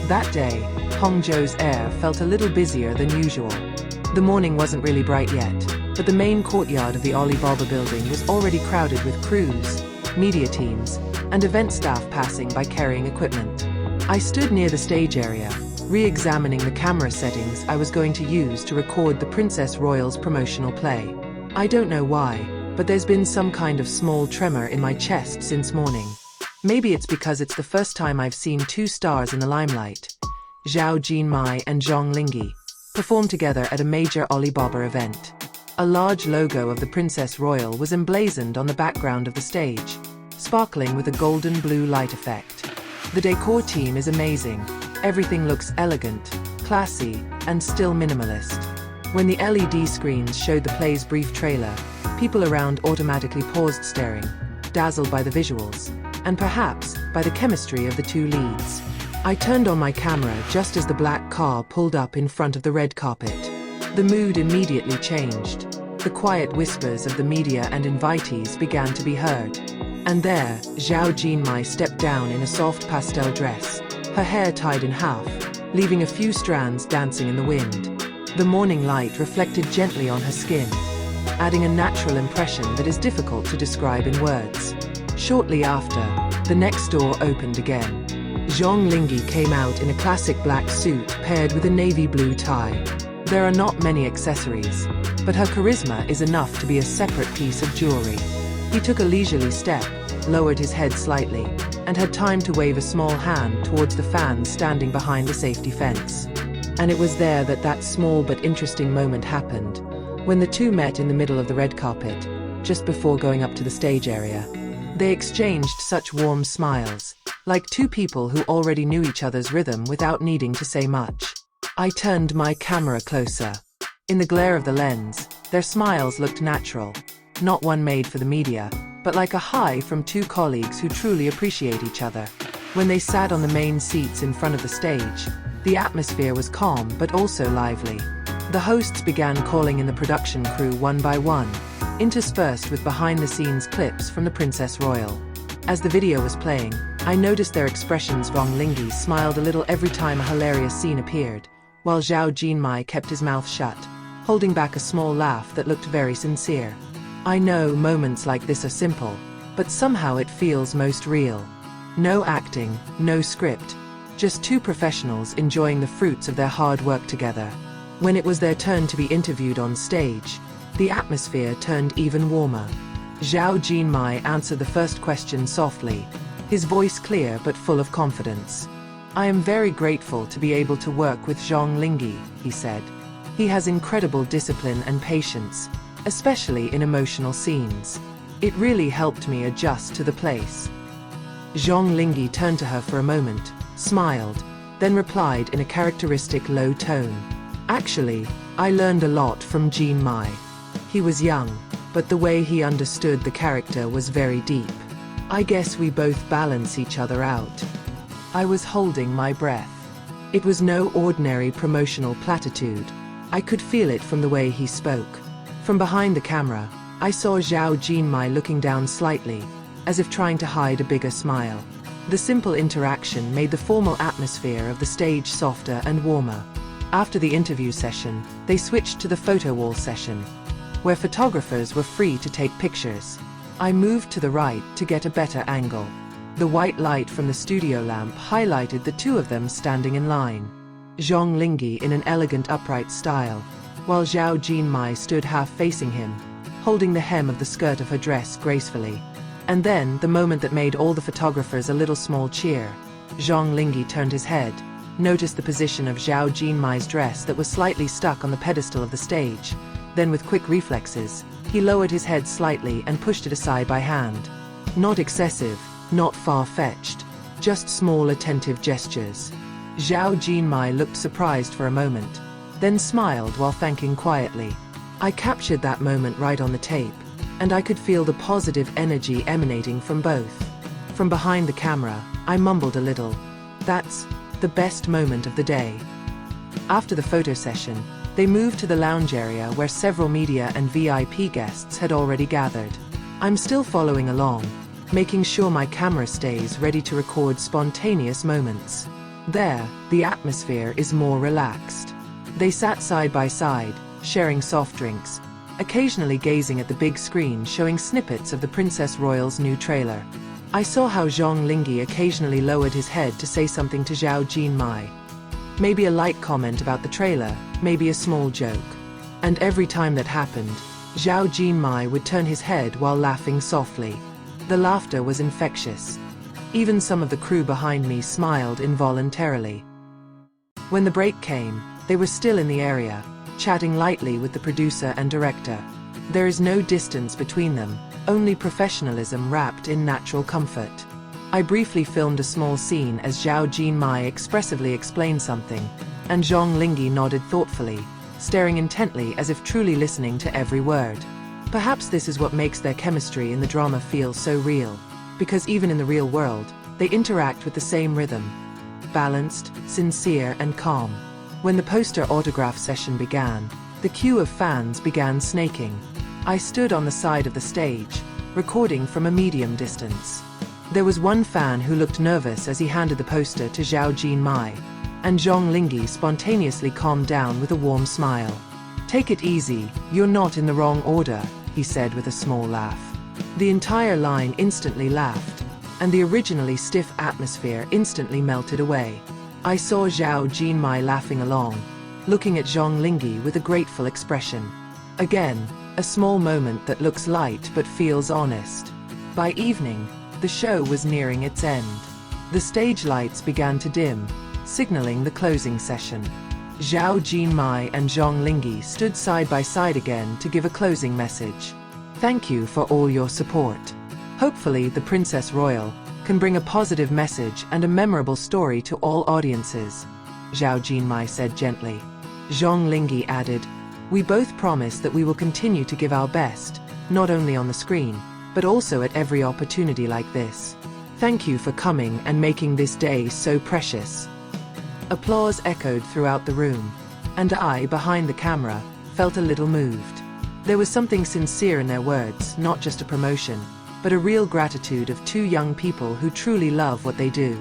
That day, Hangzhou's air felt a little busier than usual. The morning wasn't really bright yet, but the main courtyard of the Alibaba building was already crowded with crews, media teams, and event staff passing by carrying equipment. I stood near the stage area, re-examining the camera settings I was going to use to record the Princess Royal's promotional play. I don't know why, but there's been some kind of small tremor in my chest since morning. Maybe it's because it's the first time I've seen two stars in the limelight, Zhao Jinmai and Zhang Linghe, perform together at a major Alibaba event. A large logo of the Princess Royal was emblazoned on the background of the stage, sparkling with a golden blue light effect. The decor team is amazing. Everything looks elegant, classy, and still minimalist. When the LED screens showed the play's brief trailer, people around automatically paused staring, dazzled by the visuals, and perhaps by the chemistry of the two leads. I turned on my camera just as the black car pulled up in front of the red carpet. The mood immediately changed. The quiet whispers of the media and invitees began to be heard. And there, Zhao Jinmai stepped down in a soft pastel dress, her hair tied in half, leaving a few strands dancing in the wind. The morning light reflected gently on her skin, adding a natural impression that is difficult to describe in words. Shortly after, the next door opened again. Zhang Linghe came out in a classic black suit paired with a navy blue tie. There are not many accessories, but her charisma is enough to be a separate piece of jewelry. He took a leisurely step, lowered his head slightly, and had time to wave a small hand towards the fans standing behind the safety fence. And it was there that small but interesting moment happened, when the two met in the middle of the red carpet, just before going up to the stage area. They exchanged such warm smiles, like two people who already knew each other's rhythm without needing to say much. I turned my camera closer. In the glare of the lens, their smiles looked natural, not one made for the media, but like a high from two colleagues who truly appreciate each other. When they sat on the main seats in front of the stage, the atmosphere was calm but also lively. The hosts began calling in the production crew one by one, interspersed with behind-the-scenes clips from the Princess Royal. As the video was playing, I noticed their expressions. Zhang Linghe smiled a little every time a hilarious scene appeared, while Zhao Jinmai kept his mouth shut, holding back a small laugh that looked very sincere. I know moments like this are simple, but somehow it feels most real. No acting, no script, just two professionals enjoying the fruits of their hard work together. When it was their turn to be interviewed on stage, the atmosphere turned even warmer. Zhao Jinmai answered the first question softly, his voice clear but full of confidence. "I am very grateful to be able to work with Zhang Linghe," he said. "He has incredible discipline and patience, especially in emotional scenes. It really helped me adjust to the place." Zhang Linghe turned to her for a moment, smiled, then replied in a characteristic low tone. "Actually, I learned a lot from Jinmai. He was young, but the way he understood the character was very deep. I guess we both balance each other out." I was holding my breath. It was no ordinary promotional platitude. I could feel it from the way he spoke. From behind the camera, I saw Zhao Jinmai looking down slightly, as if trying to hide a bigger smile. The simple interaction made the formal atmosphere of the stage softer and warmer. After the interview session, they switched to the photo wall session, where photographers were free to take pictures. I moved to the right to get a better angle. The white light from the studio lamp highlighted the two of them standing in line. Zhang Linghe in an elegant upright style, while Zhao Jinmai stood half facing him, holding the hem of the skirt of her dress gracefully. And then, the moment that made all the photographers a little small cheer, Zhang Linghe turned his head, noticed the position of Zhao Jinmai's dress that was slightly stuck on the pedestal of the stage. Then with quick reflexes, he lowered his head slightly and pushed it aside by hand. Not excessive, not far-fetched, just small attentive gestures. Zhao Jinmai looked surprised for a moment, then smiled while thanking quietly. I captured that moment right on the tape, and I could feel the positive energy emanating from both. From behind the camera, I mumbled a little, "That's the best moment of the day." After the photo session, they moved to the lounge area where several media and VIP guests had already gathered. I'm still following along, making sure my camera stays ready to record spontaneous moments. There, the atmosphere is more relaxed. They sat side by side, sharing soft drinks, occasionally gazing at the big screen showing snippets of the Princess Royal's new trailer. I saw how Zhang Linghe occasionally lowered his head to say something to Zhao Jinmai. Maybe a light comment about the trailer, maybe a small joke. And every time that happened, Zhao Jinmai would turn his head while laughing softly. The laughter was infectious. Even some of the crew behind me smiled involuntarily. When the break came, they were still in the area, chatting lightly with the producer and director. There is no distance between them, only professionalism wrapped in natural comfort. I briefly filmed a small scene as Zhao Jinmai expressively explained something, and Zhang Linghe nodded thoughtfully, staring intently as if truly listening to every word. Perhaps this is what makes their chemistry in the drama feel so real, because even in the real world, they interact with the same rhythm. Balanced, sincere and calm. When the poster autograph session began, the queue of fans began snaking. I stood on the side of the stage, recording from a medium distance. There was one fan who looked nervous as he handed the poster to Zhao Jinmai, and Zhang Linghe spontaneously calmed down with a warm smile. "Take it easy, you're not in the wrong order," he said with a small laugh. The entire line instantly laughed, and the originally stiff atmosphere instantly melted away. I saw Zhao Jinmai laughing along, looking at Zhang Linghe with a grateful expression. Again, a small moment that looks light but feels honest. By evening, the show was nearing its end. The stage lights began to dim, signaling the closing session. Zhao Jinmai and Zhang Linghe stood side by side again to give a closing message. "Thank you for all your support. Hopefully, the Princess Royal can bring a positive message and a memorable story to all audiences," Zhao Jinmai said gently. Zhang Linghe added, "We both promise that we will continue to give our best, not only on the screen, but also at every opportunity like this. Thank you for coming and making this day so precious." Applause echoed throughout the room, and I, behind the camera, felt a little moved. There was something sincere in their words, not just a promotion, but a real gratitude of two young people who truly love what they do.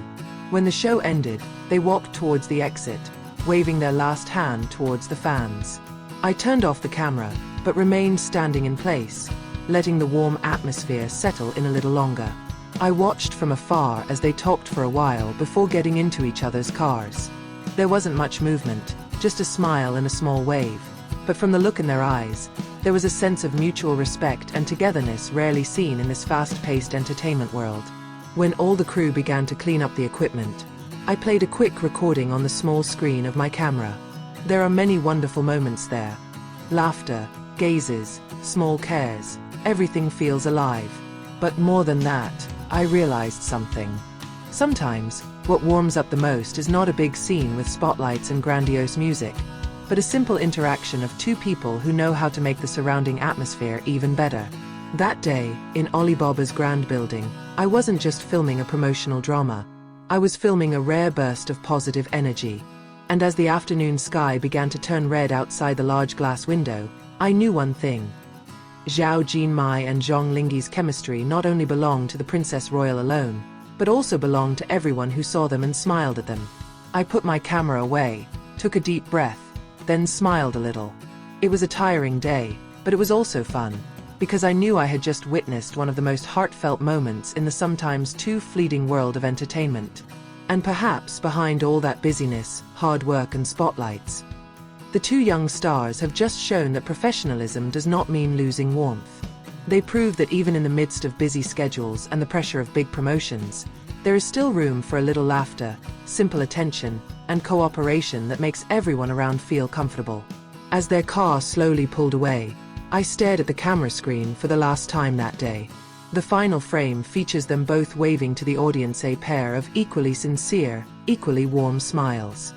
When the show ended, they walked towards the exit, waving their last hand towards the fans. I turned off the camera, but remained standing in place, letting the warm atmosphere settle in a little longer. I watched from afar as they talked for a while before getting into each other's cars. There wasn't much movement, just a smile and a small wave, but from the look in their eyes, there was a sense of mutual respect and togetherness rarely seen in this fast-paced entertainment world. When all the crew began to clean up the equipment, I played a quick recording on the small screen of my camera. There are many wonderful moments there. Laughter, gazes, small cares, everything feels alive. But more than that, I realized something. Sometimes, what warms up the most is not a big scene with spotlights and grandiose music, but a simple interaction of two people who know how to make the surrounding atmosphere even better. That day, in Alibaba's grand building, I wasn't just filming a promotional drama. I was filming a rare burst of positive energy. And as the afternoon sky began to turn red outside the large glass window, I knew one thing. Zhao Jinmai and Zhang Linghe's chemistry not only belonged to the Princess Royal alone, but also belonged to everyone who saw them and smiled at them. I put my camera away, took a deep breath, then smiled a little. It was a tiring day, but it was also fun, because I knew I had just witnessed one of the most heartfelt moments in the sometimes too fleeting world of entertainment. And perhaps behind all that busyness, hard work and spotlights, the two young stars have just shown that professionalism does not mean losing warmth. They prove that even in the midst of busy schedules and the pressure of big promotions, there is still room for a little laughter, simple attention, and cooperation that makes everyone around feel comfortable. As their car slowly pulled away, I stared at the camera screen for the last time that day. The final frame features them both waving to the audience, a pair of equally sincere, equally warm smiles.